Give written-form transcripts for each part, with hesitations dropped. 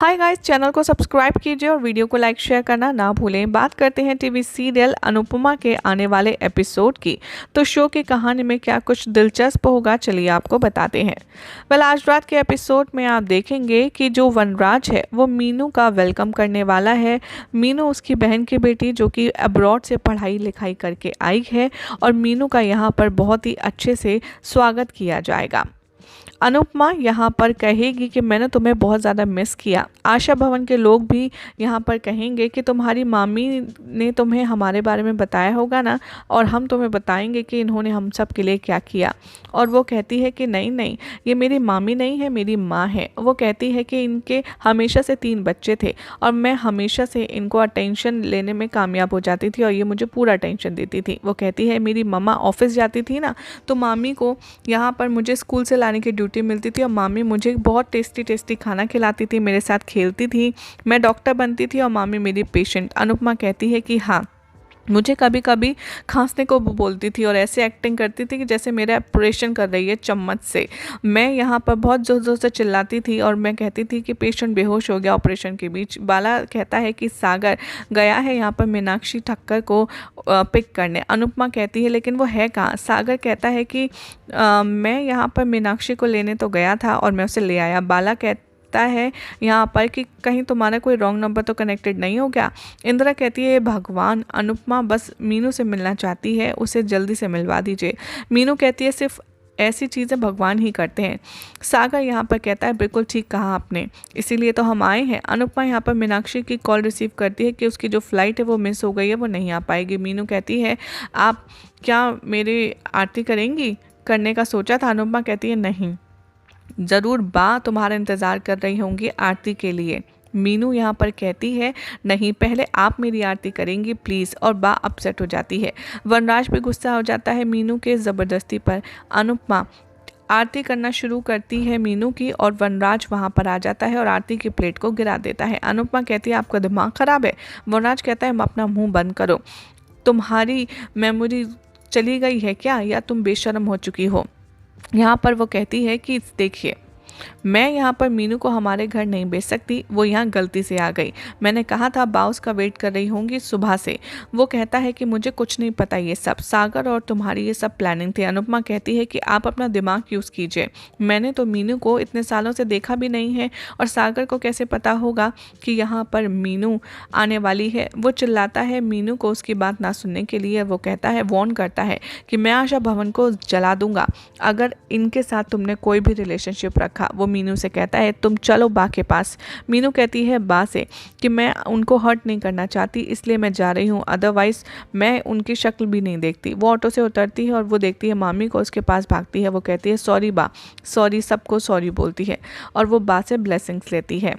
Hi guys, channel को subscribe कीजिए और वीडियो को लाइक शेयर करना ना भूलें। बात करते हैं टीवी सीरियल अनुपमा के आने वाले एपिसोड की। तो शो की कहानी में क्या कुछ दिलचस्प होगा, चलिए आपको बताते हैं। आज रात के एपिसोड में आप देखेंगे कि जो वनराज है वो मीनू का वेलकम करने वाला है। मीनू उसकी बहन की बेटी जो कि अब्रॉड से पढ़ाई लिखाई करके आई है और मीनू का यहाँ पर बहुत ही अच्छे से स्वागत किया जाएगा। अनुपमा यहाँ पर कहेगी कि मैंने तुम्हें बहुत ज़्यादा मिस किया। आशा भवन के लोग भी यहाँ पर कहेंगे कि तुम्हारी मामी ने तुम्हें हमारे बारे में बताया होगा ना, और हम तुम्हें बताएंगे कि इन्होंने हम सब के लिए क्या किया। और वो कहती है कि नहीं नहीं, ये मेरी मामी नहीं है, मेरी माँ है। वो कहती है कि इनके हमेशा से 3 बच्चे थे और मैं हमेशा से इनको अटेंशन लेने में कामयाब हो जाती थी और ये मुझे पूरा अटेंशन देती थी। वो कहती है मेरी मम्मा ऑफिस जाती थी ना, तो मामी को यहाँ पर मुझे स्कूल से लाने की ड्यूटी मिलती थी और मामी मुझे बहुत टेस्टी टेस्टी खाना खिलाती थी, मेरे साथ खेलती थी। मैं डॉक्टर बनती थी और मामी मेरी पेशेंट। अनुपमा कहती है कि हाँ, मुझे कभी कभी खांसने को बोलती थी और ऐसे एक्टिंग करती थी कि जैसे मेरा ऑपरेशन कर रही है चम्मच से। मैं यहाँ पर बहुत ज़ोर ज़ोर से चिल्लाती थी और मैं कहती थी कि पेशेंट बेहोश हो गया ऑपरेशन के बीच। बाला कहता है कि सागर गया है यहाँ पर मीनाक्षी ठक्कर को पिक करने। अनुपमा कहती है लेकिन वो है कहाँ। सागर कहता है कि मैं यहाँ पर मीनाक्षी को लेने तो गया था और मैं उसे ले आया। बाला कहता है यहाँ पर कि कहीं तुम्हारा कोई रॉन्ग नंबर तो कनेक्टेड नहीं हो गया। इंदिरा कहती है भगवान, अनुपमा बस मीनू से मिलना चाहती है, उसे जल्दी से मिलवा दीजिए। मीनू कहती है सिर्फ ऐसी चीज़ें भगवान ही करते हैं। सागर यहाँ पर कहता है बिल्कुल ठीक कहा आपने, इसीलिए तो हम आए हैं। अनुपमा यहाँ पर मीनाक्षी की कॉल रिसीव करती है कि उसकी जो फ्लाइट है वो मिस हो गई है, वो नहीं आ पाएगी। मीनू कहती है आप क्या मेरी आरती करेंगी? करने का सोचा था। अनुपमा कहती है नहीं, ज़रूर बा तुम्हारा इंतज़ार कर रही होंगी आरती के लिए। मीनू यहाँ पर कहती है नहीं, पहले आप मेरी आरती करेंगी प्लीज़, और बा अपसेट हो जाती है। वनराज भी गुस्सा हो जाता है मीनू के ज़बरदस्ती पर। अनुपमा आरती करना शुरू करती है मीनू की और वनराज वहाँ पर आ जाता है और आरती की प्लेट को गिरा देता है। अनुपमा कहती है आपका दिमाग ख़राब है। वनराज कहता है अपना मुँह बंद करो, तुम्हारी मेमोरी चली गई है क्या, या तुम बेशर्म हो चुकी हो। यहाँ पर वो कहती है कि देखिए, मैं यहाँ पर मीनू को हमारे घर नहीं भेज सकती, वो यहाँ गलती से आ गई। मैंने कहा था बाउस का वेट कर रही होंगी सुबह से। वो कहता है कि मुझे कुछ नहीं पता, ये सब सागर और तुम्हारी ये सब प्लानिंग थी। अनुपमा कहती है कि आप अपना दिमाग यूज़ कीजिए, मैंने तो मीनू को इतने सालों से देखा भी नहीं है और सागर को कैसे पता होगा कि यहाँ पर मीनू आने वाली है। वो चिल्लाता है मीनू को उसकी बात ना सुनने के लिए। वो कहता है, वॉर्न करता है कि मैं आशा भवन को जला दूंगा अगर इनके साथ तुमने कोई भी रिलेशनशिप रखा। वो मीनू से कहता है तुम चलो बा के पास। मीनू कहती है बा से कि मैं उनको हर्ट नहीं करना चाहती, इसलिए मैं जा रही हूँ, अदरवाइज मैं उनकी शक्ल भी नहीं देखती। वो ऑटो से उतरती है और वो देखती है मामी को, उसके पास भागती है। वो कहती है सॉरी बा, सॉरी, सबको सॉरी बोलती है और वो बा से ब्लेसिंग्स लेती है।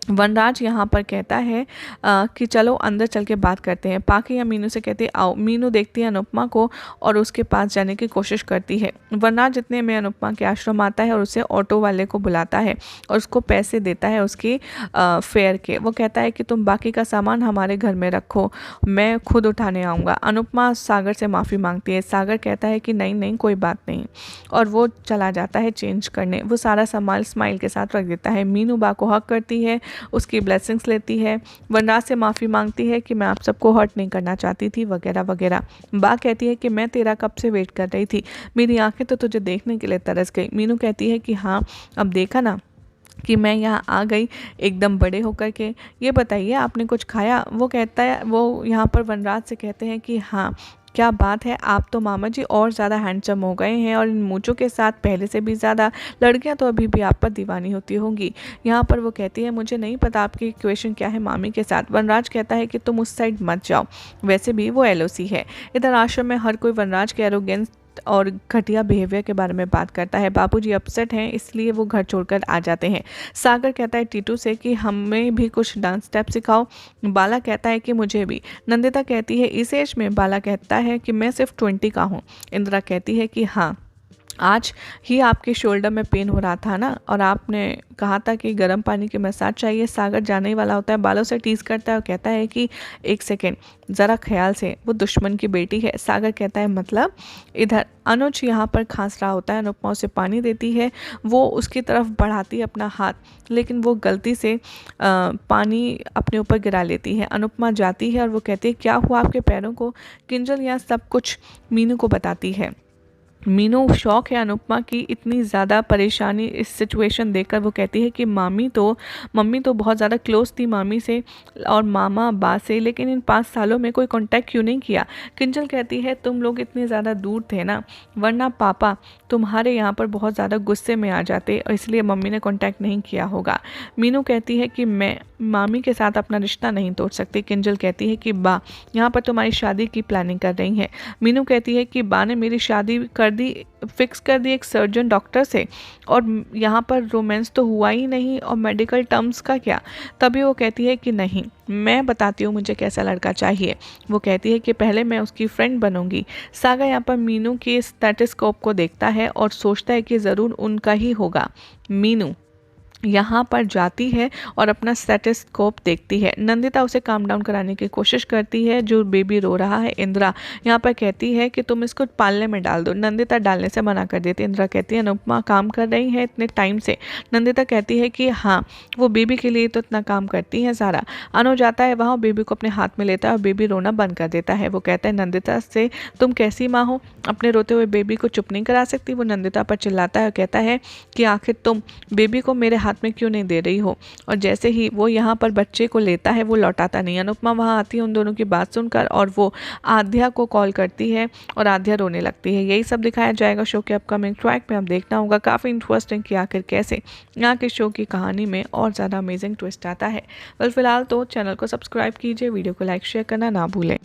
वनराज यहाँ पर कहता है कि चलो अंदर चल के बात करते हैं। पाके या मीनू से कहती है आओ। मीनू देखती है अनुपमा को और उसके पास जाने की कोशिश करती है। वनराज जितने में अनुपमा के आश्रम आता है और उसे ऑटो वाले को बुलाता है और उसको पैसे देता है उसकी फेयर के। वो कहता है कि तुम बाकी का सामान हमारे घर में रखो, मैं खुद उठाने आऊँगा। अनुपमा सागर से माफ़ी मांगती है। सागर कहता है कि नहीं नहीं, कोई बात नहीं, और वो चला जाता है चेंज करने। वो सारा सामान स्माइल के साथ रख देता है। मीनू बा को हक करती है, उसकी ब्लेसिंग्स लेती है, वनराज से माफ़ी मांगती है कि मैं आप सबको हर्ट नहीं करना चाहती थी वगैरह वगैरह। बा कहती है कि मैं तेरा कब से वेट कर रही थी, मेरी आंखें तो तुझे देखने के लिए तरस गई। मीनू कहती है कि हाँ, अब देखा ना कि मैं यहाँ आ गई एकदम बड़े होकर के। ये बताइए आपने कुछ खाया? वो कहता है, वो यहाँ पर वनराज से कहते हैं कि हाँ, क्या बात है, आप तो मामा जी और ज़्यादा हैंडसम हो गए हैं और इन मूंछों के साथ पहले से भी ज़्यादा। लड़कियां तो अभी भी आप पर दीवानी होती होंगी। यहाँ पर वो कहती है मुझे नहीं पता आपकी इक्वेशन क्या है मामी के साथ। वनराज कहता है कि तुम उस साइड मत जाओ, वैसे भी वो एलओसी है। इधर आश्रम में हर कोई वनराज के एरोगेंस और घटिया बिहेवियर के बारे में बात करता है। बापूजी अपसेट हैं, इसलिए वो घर छोड़कर आ जाते हैं। सागर कहता है टीटू से कि हमें भी कुछ डांस स्टेप सिखाओ। बाला कहता है कि मुझे भी। नंदिता कहती है इस एज में? बाला कहता है कि मैं सिर्फ 20 का हूँ। इंदिरा कहती है कि हाँ, आज ही आपके शोल्डर में पेन हो रहा था ना, और आपने कहा था कि गर्म पानी की मसाज चाहिए। सागर जाने ही वाला होता है, बालों से टीज करता है और कहता है कि एक सेकेंड ज़रा ख्याल से, वो दुश्मन की बेटी है। सागर कहता है मतलब। इधर अनुज यहाँ पर खांस रहा होता है, अनुपमा उसे पानी देती है, वो उसकी तरफ बढ़ाती है अपना हाथ, लेकिन वो गलती से पानी अपने ऊपर गिरा लेती है। अनुपमा जाती है और वो कहती है क्या हुआ आपके पैरों को। किंजल यहाँ सब कुछ मीनू को बताती है। मीनू शौक है अनुपमा की इतनी ज़्यादा परेशानी इस सिचुएशन देखकर। वो कहती है कि मम्मी तो बहुत ज़्यादा क्लोज थी मामी से और मामा अब्बा से, लेकिन इन 5 सालों में कोई कांटेक्ट क्यों नहीं किया। किंजल कहती है तुम लोग इतने ज़्यादा दूर थे ना, वरना पापा तुम्हारे यहाँ पर बहुत ज़्यादा गुस्से में आ जाते और इसलिए मम्मी ने कांटेक्ट नहीं किया होगा। मीनू कहती है कि मैं मामी के साथ अपना रिश्ता नहीं तोड़ सकती। किंजल कहती है कि बा यहाँ पर तुम्हारी शादी की प्लानिंग कर रही है। मीनू कहती है कि बा ने मेरी शादी फिक्स कर दी एक सर्जन डॉक्टर से, और यहाँ पर रोमांस तो हुआ ही नहीं, और मेडिकल टर्म्स का क्या। तभी वो कहती है कि नहीं, मैं बताती हूँ मुझे कैसा लड़का चाहिए। वो कहती है कि पहले मैं उसकी फ्रेंड बनूंगी। सागा यहाँ पर मीनू के स्टेथोस्कोप को देखता है और सोचता है कि ज़रूर उनका ही होगा। मीनू यहाँ पर जाती है और अपना स्टेथोस्कोप देखती है। नंदिता उसे काम डाउन कराने की कोशिश करती है। जो बेबी रो रहा है, इंदिरा यहाँ पर कहती है कि तुम इसको पालने में डाल दो। नंदिता डालने से मना कर देती है। इंदिरा कहती है अनुपमा काम कर रही है इतने टाइम से। नंदिता कहती है कि हाँ, वो बेबी के लिए तो इतना काम करती है सारा। अनु जाता है वहाँ, बेबी को अपने हाथ में लेता है और बेबी रोना बंद कर देता है। वो कहता है नंदिता से तुम कैसी माँ हो, अपने रोते हुए बेबी को चुप नहीं करा सकती। वो नंदिता पर चिल्लाता है और कहता है कि आखिर तुम बेबी को मेरे हाथ में क्यों नहीं दे रही हो। और जैसे ही वो यहाँ पर बच्चे को लेता है, वो लौटाता नहीं। अनुपमा वहाँ आती है उन दोनों की बात सुनकर, और वो आध्या को कॉल करती है और आध्या रोने लगती है। यही सब दिखाया जाएगा शो के अपकमिंग ट्रैक में। अब देखना होगा, काफ़ी इंटरेस्टिंग कि आखिर कैसे यहाँ के शो की कहानी में और ज़्यादा अमेजिंग ट्विस्ट आता है। फिलहाल तो चैनल को सब्सक्राइब कीजिए, वीडियो को लाइक शेयर करना ना भूलें।